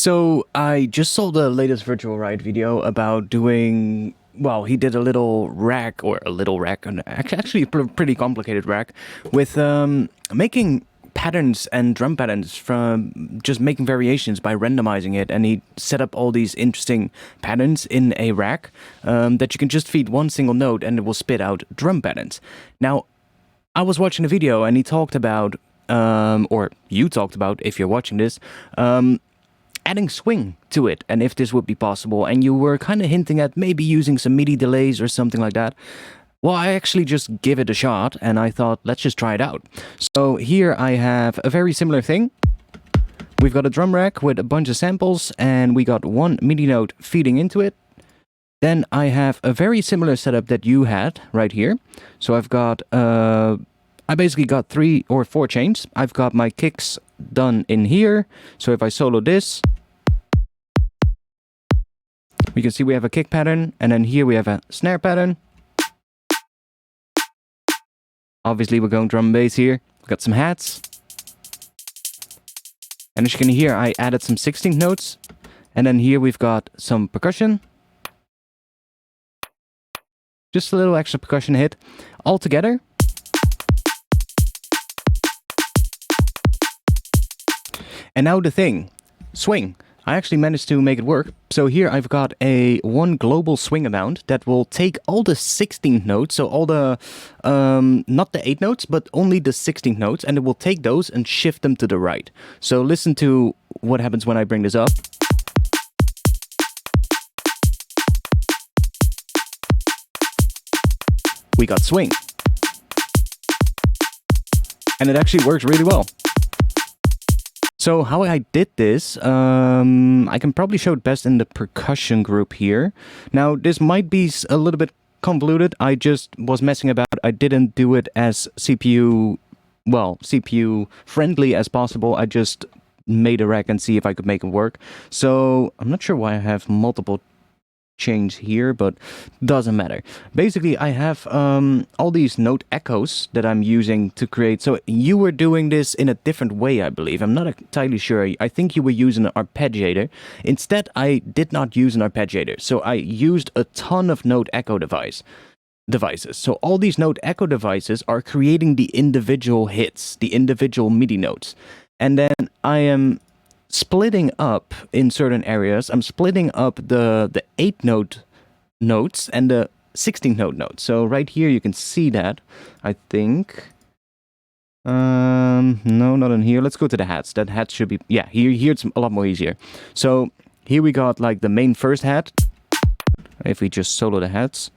So I just saw the latest Virtual Ride video about doing, well, he did a little rack, actually a pretty complicated rack, with making patterns and drum patterns from just making variations by randomizing it, and he set up all these interesting patterns in a rack that you can just feed one single note and it will spit out drum patterns. Now, I was watching the video and he talked about, or you talked about, if you're watching this, adding swing to it, and if this would be possible, and you were kind of hinting at maybe using some MIDI delays or something like that. Well, I actually just give it a shot, and I thought, let's just try it out. So here I have a very similar thing. We've got a drum rack with a bunch of samples, and we got one MIDI note feeding into it. Then I have a very similar setup that you had right here. So I've got, I basically got 3 or 4 chains. I've got my kicks done in here. So if I solo this, we can see we have a kick pattern, and then here we have a snare pattern. Obviously we're going drum and bass here. We've got some hats. And as you can hear, I added some 16th notes. And then here we've got some percussion. Just a little extra percussion hit. All together. And now the thing, swing. I actually managed to make it work. So here I've got one global swing amount that will take all the 16th notes, so all the, not the 8 notes, but only the 16th notes, and it will take those and shift them to the right. So listen to what happens when I bring this up. We got swing. And it actually works really well. So how I did this, I can probably show it best in the percussion group here. Now, this might be a little bit convoluted. I just was messing about. I didn't do it as CPU friendly as possible. I just made a rack and see if I could make it work. So I'm not sure why I have multiple chains here, but doesn't matter. Basically, I have all these note echoes that I'm using to create. So you were doing this in a different way, I believe. I'm not entirely sure. I think you were using an arpeggiator. Instead, I did not use an arpeggiator. So I used a ton of note echo devices. So all these note echo devices are creating the individual hits, the individual MIDI notes. And then I am splitting up in certain areas. I'm splitting up the 8 note notes and the 16th note notes. So right here you can see that, I think. No, not in here. Let's go to the hats. That hat should be, yeah, here it's a lot more easier. So here we got like the main first hat. If we just solo the hats.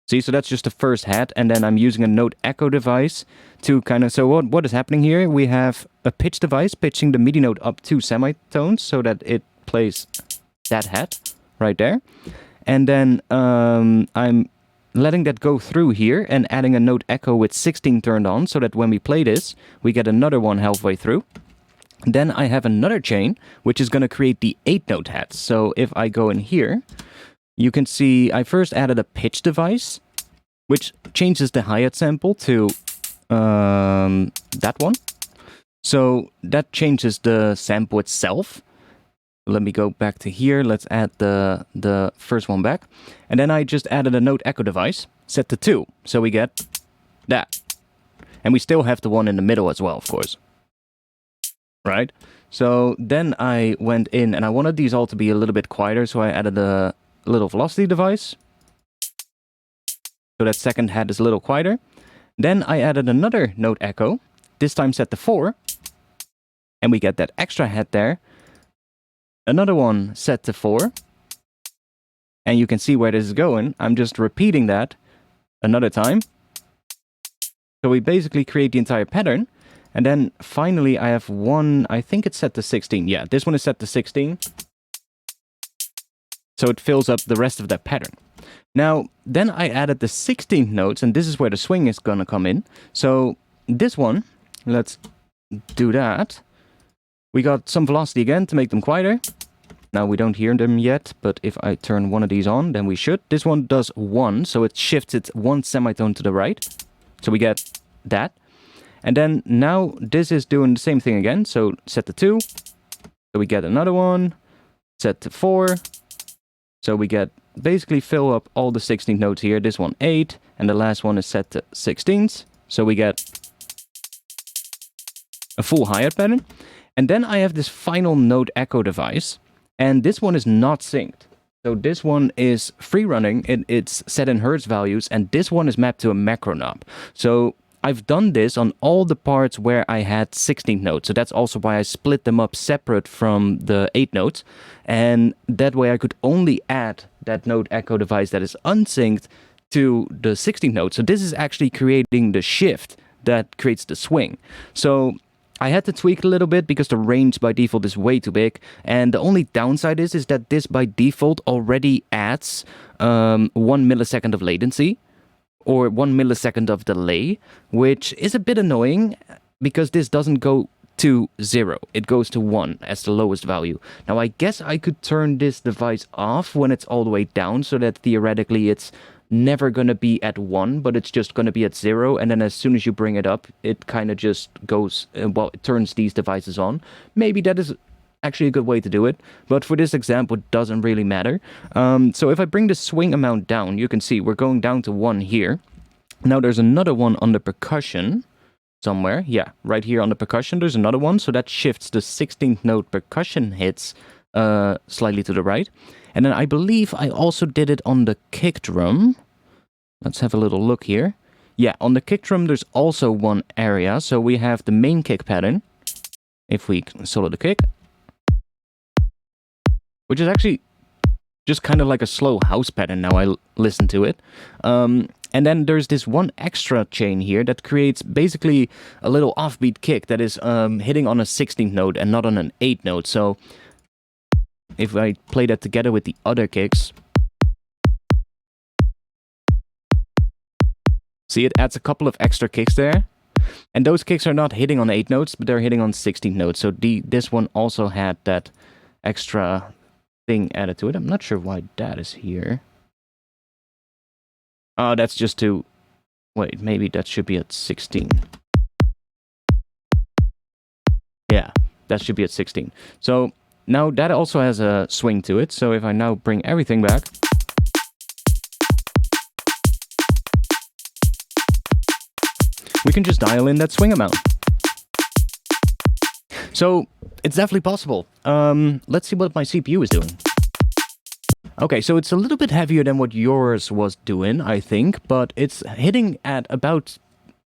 See, so that's just the first hat, and then I'm using a note echo device to kind of, so what is happening here? We have a pitch device pitching the MIDI note up 2 semitones so that it plays that hat right there. And then I'm letting that go through here and adding a note echo with 16 turned on so that when we play this, we get another one halfway through. Then I have another chain, which is going to create the 8 note hats. So if I go in here, you can see I first added a pitch device, which changes the hi-hat sample to that one. So that changes the sample itself. Let me go back to here. Let's add the first one back. And then I just added a note echo device, set to 2. So we get that. And we still have the one in the middle as well, of course. Right? So then I went in, and I wanted these all to be a little bit quieter, so I added a little velocity device. So that second hat is a little quieter. Then I added another note echo, this time set to 4. And we get that extra hat there. Another one set to 4. And you can see where this is going. I'm just repeating that another time. So we basically create the entire pattern. And then finally I have one, I think it's set to 16. Yeah, this one is set to 16. So it fills up the rest of that pattern. Now, then I added the 16th notes, and this is where the swing is going to come in. So this one, let's do that. We got some velocity again to make them quieter. Now we don't hear them yet, but if I turn one of these on, then we should. This one does 1, so it shifts it 1 semitone to the right. So we get that. And then now this is doing the same thing again. So set to 2. So we get another one, set to 4. So we get, basically fill up all the 16th notes here. This one 8, and the last one is set to 16th. So we get a full hi-hat pattern. And then I have this final note echo device, and this one is not synced. So this one is free running, it's set in Hertz values, and this one is mapped to a macro knob. So I've done this on all the parts where I had 16th notes, so that's also why I split them up separate from the 8 notes, and that way I could only add that note echo device that is unsynced to the 16th note. So this is actually creating the shift that creates the swing. So I had to tweak it a little bit because the range by default is way too big, and the only downside is that this by default already adds 1 millisecond of latency, or 1 millisecond of delay, which is a bit annoying because this doesn't go to 0. It goes to 1 as the lowest value. Now, I guess I could turn this device off when it's all the way down so that theoretically it's never going to be at 1, but it's just going to be at 0. And then as soon as you bring it up, it kind of just goes, well, it turns these devices on. Maybe that is actually a good way to do it, but for this example it doesn't really matter. So if I bring the swing amount down, you can see we're going down to 1 here. Now there's another one on the percussion somewhere. Yeah, right here on the percussion there's another one, so that shifts the 16th note percussion hits slightly to the right. And then I believe I also did it on the kick drum. Let's have a little look here. Yeah, on the kick drum there's also one area, so we have the main kick pattern. If we solo the kick, which is actually just kind of like a slow house pattern now I listen to it. And then there's this one extra chain here that creates basically a little offbeat kick that is hitting on a 16th note and not on an 8th note. So if I play that together with the other kicks, see, it adds a couple of extra kicks there. And those kicks are not hitting on 8 notes, but they're hitting on 16th notes. So this one also had that extra thing added to it. I'm not sure why that is here. Oh, that's just to... Wait, maybe that should be at 16. Yeah, that should be at 16. So now that also has a swing to it. So if I now bring everything back, we can just dial in that swing amount. So it's definitely possible. Let's see what my CPU is doing. Okay, so it's a little bit heavier than what yours was doing, I think, but it's hitting at about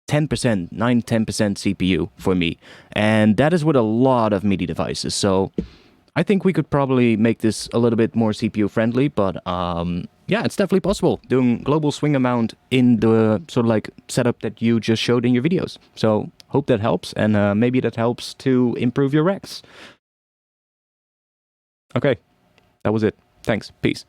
10%, 9-10% CPU for me. And that is with a lot of MIDI devices, so I think we could probably make this a little bit more CPU friendly, but yeah, it's definitely possible doing global swing amount in the sort of like setup that you just showed in your videos. So hope that helps, and maybe that helps to improve your Rex. Okay, that was it. Thanks. Peace.